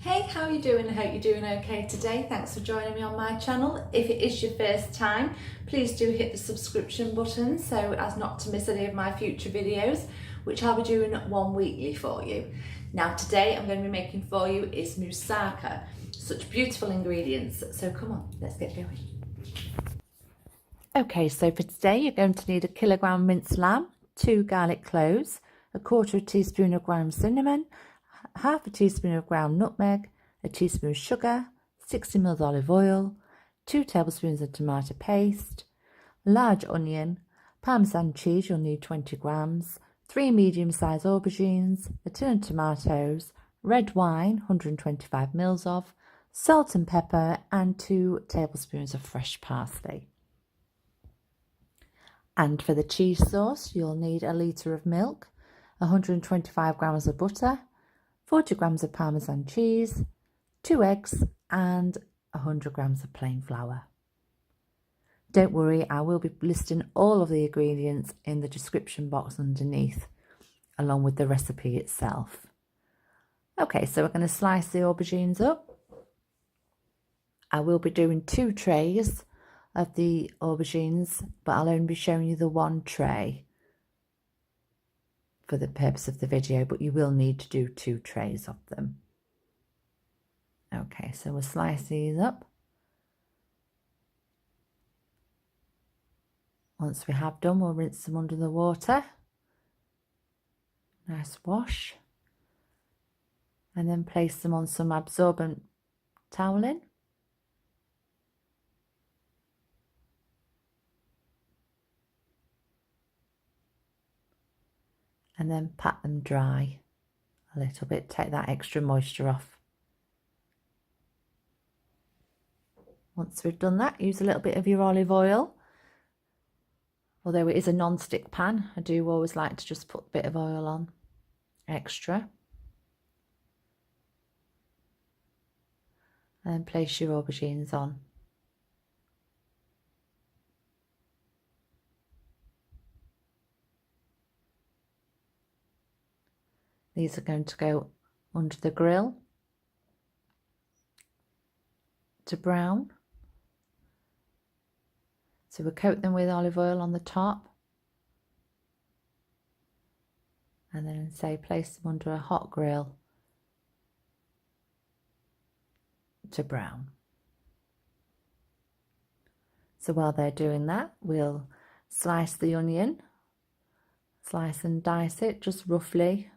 Hey, how are you doing? I hope you're doing okay today. Thanks for joining me on my channel. If it is your first time, please do hit the subscription button so as not to miss any of my future videos, which I'll be doing one weekly for you. Now today I'm going to be making for you is moussaka. Such beautiful ingredients. So come on, let's get going. Okay, so for today you're going to need a kilogram minced lamb, 2 garlic cloves, a quarter of a teaspoon of ground cinnamon, half a teaspoon of ground nutmeg, a teaspoon of sugar, 60 ml olive oil, 2 tablespoons of tomato paste, large onion, parmesan cheese, you'll need 20 grams, 3 medium-sized aubergines, a tin of tomatoes, red wine, 125 ml of, salt and pepper, and 2 tablespoons of fresh parsley. And for the cheese sauce, you'll need a litre of milk, 125 grams of butter, 40 grams of parmesan cheese, 2 eggs, and 100 grams of plain flour. Don't worry, I will be listing all of the ingredients in the description box underneath, along with the recipe itself. Okay, so we're going to slice the aubergines up. I will be doing 2 trays of the aubergines, but I'll only be showing you the 1 tray for the purpose of the video, but you will need to do 2 trays of them. Okay, so we'll slice these up. Once we have done, we'll rinse them under the water. Nice wash. And then place them on some absorbent toweling. And then pat them dry a little bit, take that extra moisture off. Once we've done that, use a little bit of your olive oil. Although it is a non-stick pan, I do always like to just put a bit of oil on extra. And then place your aubergines on. These are going to go under the grill to brown. So we'll coat them with olive oil on the top. And then say place them under a hot grill to brown. So while they're doing that, we'll slice the onion. Slice and dice it just roughly.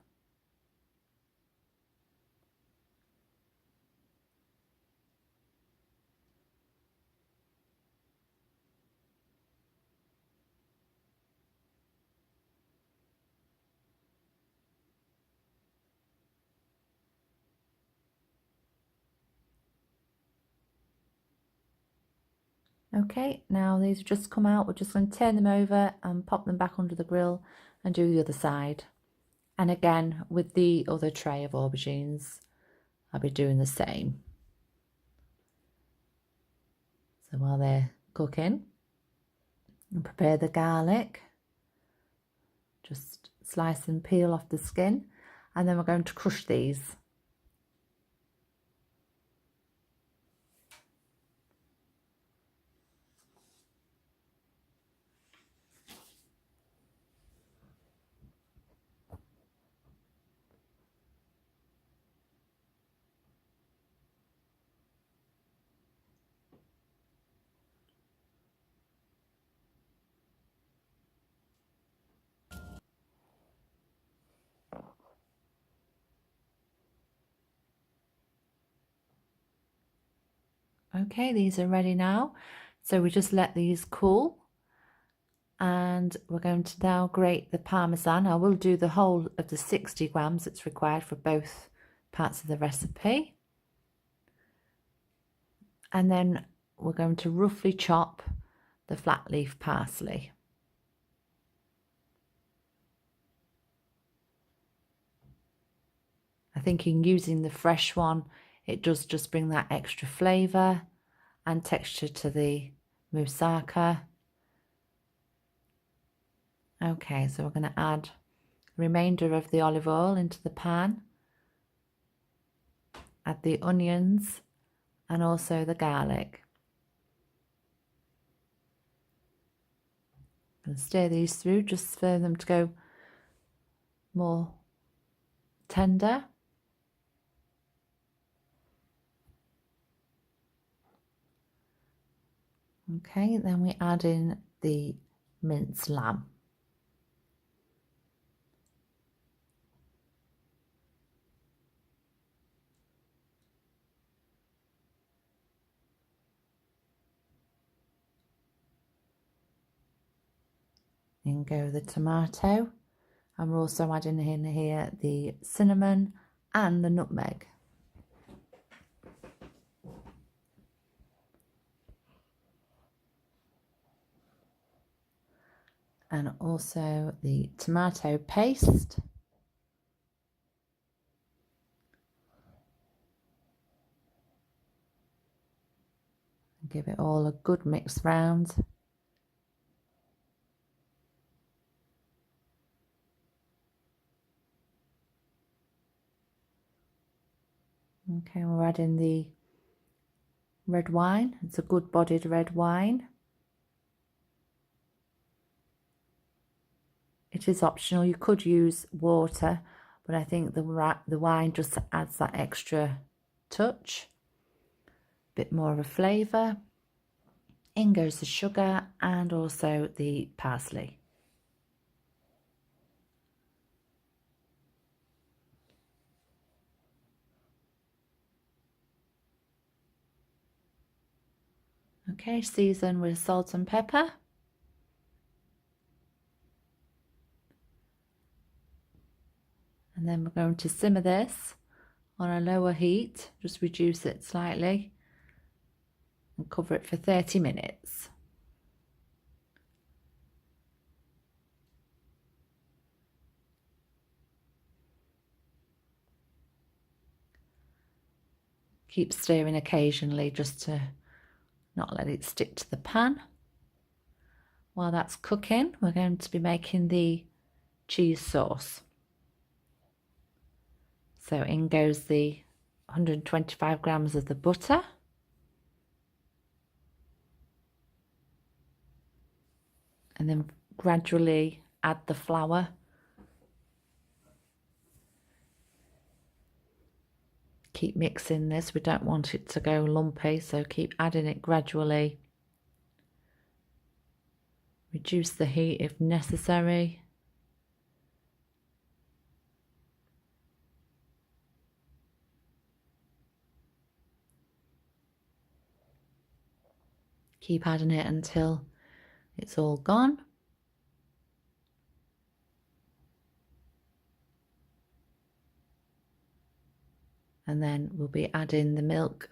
Okay, now these have just come out. We're just going to turn them over and pop them back under the grill and do the other side. And again, with the other tray of aubergines, I'll be doing the same. So while they're cooking, and prepare the garlic. Just slice and peel off the skin, and then we're going to crush these. Okay, these are ready now. So we just let these cool. And we're going to now grate the parmesan. I will do the whole of the 60 grams that's required for both parts of the recipe. And then we're going to roughly chop the flat leaf parsley. I think in using the fresh one, it does just bring that extra flavour and texture to the moussaka. Okay, so we're going to add the remainder of the olive oil into the pan. add the onions and also the garlic. And stir these through just for them to go more tender. Okay, then we add in the minced lamb. In go the tomato, and we're also adding in here the cinnamon and the nutmeg. And also the tomato paste. Give it all a good mix round. Okay, we're adding the red wine. It's a good bodied red wine. It is optional. You could use water, but I think the wine just adds that extra touch. Bit more of a flavour. In goes the sugar and also the parsley. Okay, season with salt and pepper. And then we're going to simmer this on a lower heat, just reduce it slightly and cover it for 30 minutes. Keep stirring occasionally just to not let it stick to the pan. While that's cooking, we're going to be making the cheese sauce. So in goes the 125 grams of the butter. And then gradually add the flour. Keep mixing this, we don't want it to go lumpy, so keep adding it gradually. Reduce the heat if necessary. Keep adding it until it's all gone. And then we'll be adding the milk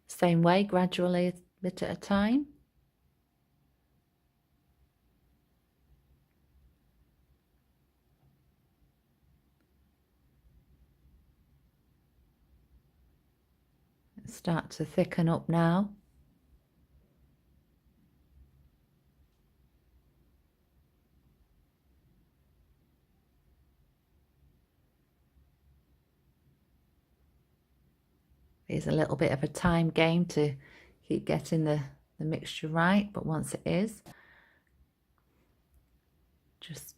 same way, gradually, a bit at a time. Start to thicken up now. It's a little bit of a time game to keep getting the mixture right, but once it is, just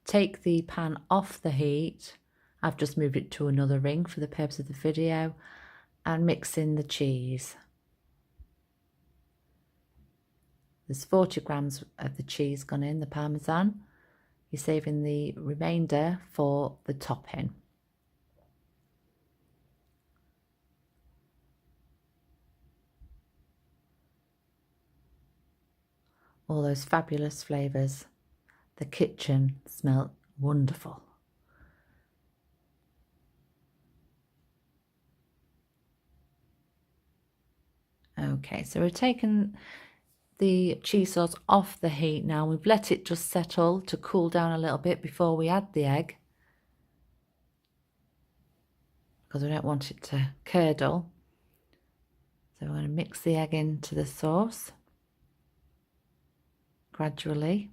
take the pan off the heat. I've just moved it to another ring for the purpose of the video, and mix in the cheese. There's 40 grams of the cheese gone in, the parmesan. You're saving the remainder for the topping. All those fabulous flavours. The kitchen smelled wonderful. Okay, so we've taken the cheese sauce off the heat now. We've let it just settle to cool down a little bit before we add the egg, because we don't want it to curdle. So we're going to mix the egg into the sauce gradually.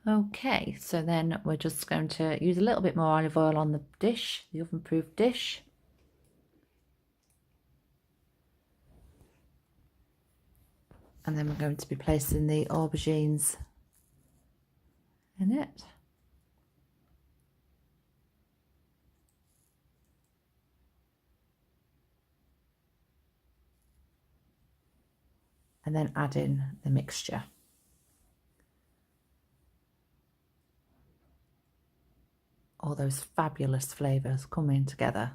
Okay, so then we're just going to use a little bit more olive oil on the dish, the oven-proof dish. And then we're going to be placing the aubergines in it. And then add in the mixture. All those fabulous flavours coming together.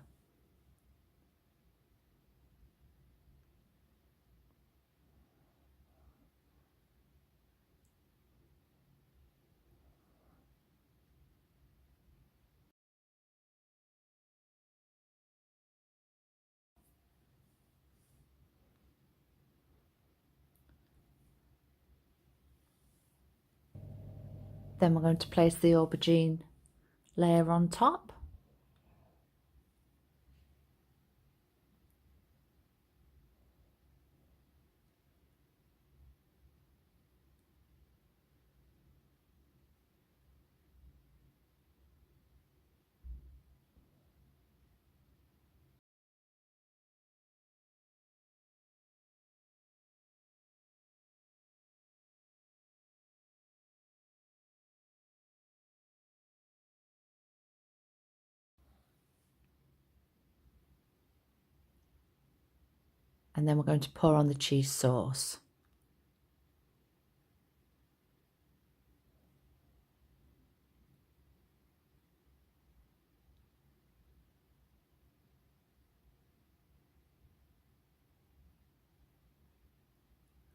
Then we're going to place the aubergine layer on top. And then we're going to pour on the cheese sauce.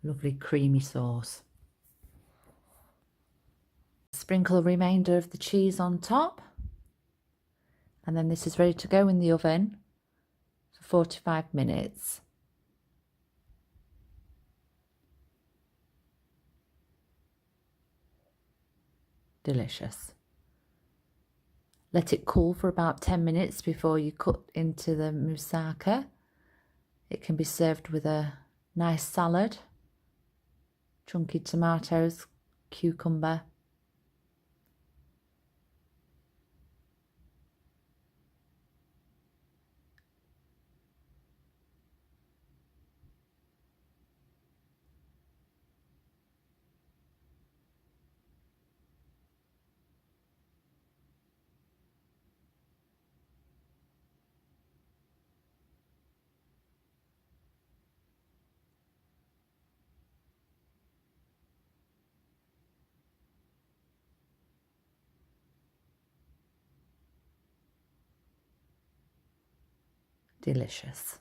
Lovely creamy sauce. Sprinkle the remainder of the cheese on top. And then this is ready to go in the oven for 45 minutes. Delicious. Let it cool for about 10 minutes before you cut into the moussaka. It can be served with a nice salad, chunky tomatoes, cucumber. Delicious.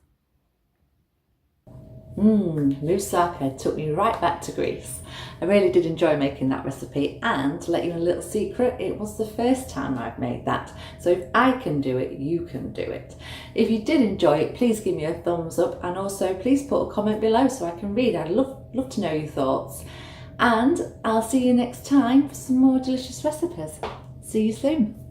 Moussaka took me right back to Greece. I really did enjoy making that recipe, and to let you in a little secret, it was the first time I've made that. So if I can do it, you can do it. If you did enjoy it, please give me a thumbs up, and also please put a comment below so I can read. I'd love to know your thoughts. And I'll see you next time for some more delicious recipes. See you soon.